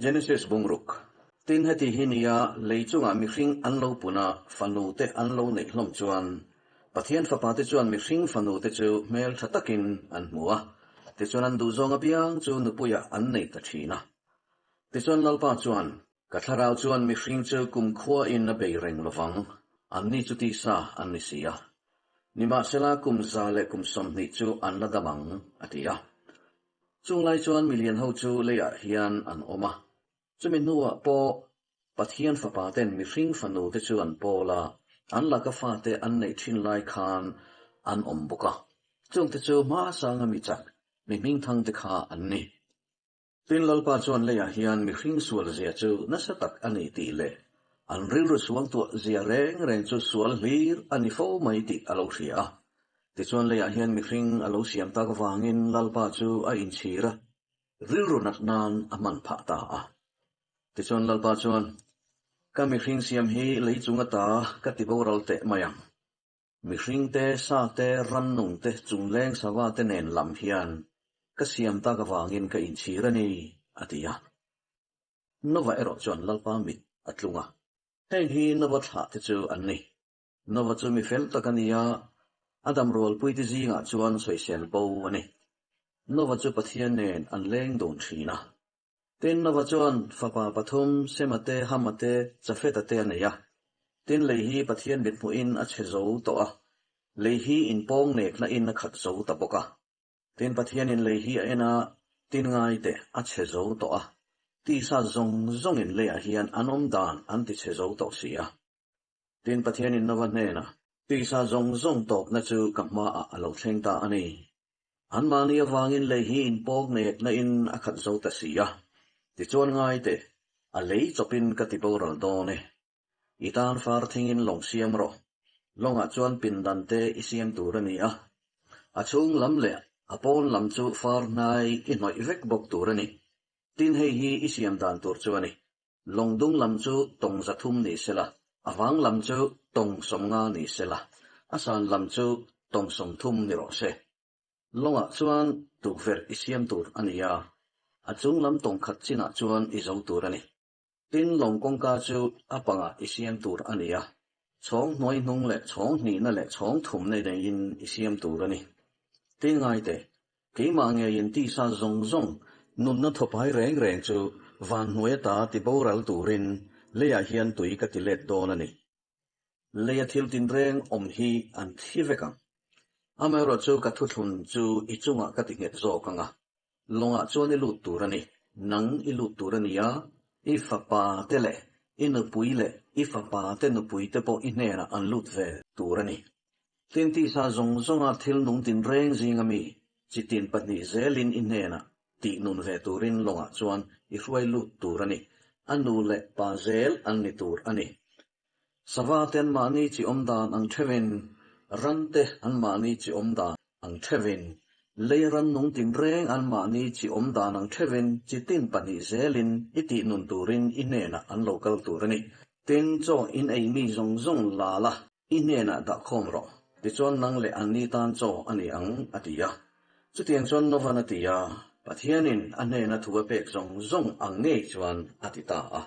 Genesis bungruk. Tin hati hinia leichunga mihring anlo puna fanu te anlo nei hlom chuan pathian fapa te chuan mihring fanu te chu mel thatakin an mua te chuan an du zonga piang chu nupuya an nei ta thina te chuan lalpa chuan katharau chuan mihring chu kum khua in na beireng lovang an ni chu ti sa an ni sia nima sela kum za le kum som ni chu an la damang atia chunglai chuan million ho chu leya hian an oma chumin nuwa po pathian fapa ten mihring fanu te chu an pola an la ka fa te an nei thin lai khan an om boka chung te chu ma sanga mi chak mi ming thang te kha an ni tin lalpa chuan leya hian mihring sual zia chu nasa tak ani ti le an ril ru suang tu zia reng chu sual hlir ani fo mai ti alo hria ti chuan leya hian mihring alo siam ta ka wangin lalpa chu a in chira ril ru nat nan aman pha ta a ti chuan lalpa chuan ka mihring siam hi leichunga ta ka ti boral te mayang mihring te sa te ran nung te chungleng sawa te nen lam hian ka siam ta ka wangin ka in chira ni atia nova ero chuan lalpa mit atlunga heng hi nova tha te chu an ni nova chu mi fel takania adam rol puiti zinga chuan soisel bo ani nova chu pathian nen an leng don thina tin nova chuan fapa pathum semate hamate chafetate ania tin leihi pathian mit mu in a chezo to a leihi in pong nek na in na khat zo ta boka tin pathian in leihi a ena tin ngai te a chezo to a ti sa zong in le a hian anom dan an ti chezo to sia tin pathian in nova nena ti sa zong to na chu kamma a alo thleng ta ani an mani awangin leihi in pong nek na in a khat zo ta sia ti chuan ngai te a lei chopin ka ti boral do ne itan far thingin long siam ro longa chuan pindan te isiam turani a chung lam le a pon lam chu far nai i noi vek bok turani tin hei hi isiam dan tur chuani longdung lam chu tong zathum ni sela awang lam chu tong somnga ni sela asan lam chu tong som thum ni ro se longa chuan tukver isiam tur ania a chung lam tong khat china chuan i zo turani tin long kong ka chu apanga isiam tur ania chong noi nung le chong ni na le chong thum nei den in isiam turani tin ngai te ke ma nge yin ti sa zong nun na thopai reng chu van hnuai ta ti boral turin leya hian tui ka ti let don ani leya thil tin reng om hi an thi vekang amero chu ka thu thun chu i chunga ka ti nget zo kanga longa chuan i lut turani nang i lut turani ya i fapa te le in pui le i fapa te no pui te po i nera an lut ve turani tin ti sa zong a thil nung tin reng zinga mi chi tin patni zelin i nena ti nun ve turin longa chuan i hruai lut turani anu le pa zel an ni tur ani savaten mani chi omdan ang thevin rante an mani chi omdan ang thevin leiran nung tin reng an mani chi omdan ang thevin chi tin pani zelin iti nun turin inena an local turani tin cho in ei mi zong lala inena da khomro ti chon nang le ani tan cho ani ang atia chutiang chon novana tia pathianin anena thuwa pek zong ang nei chuan atita a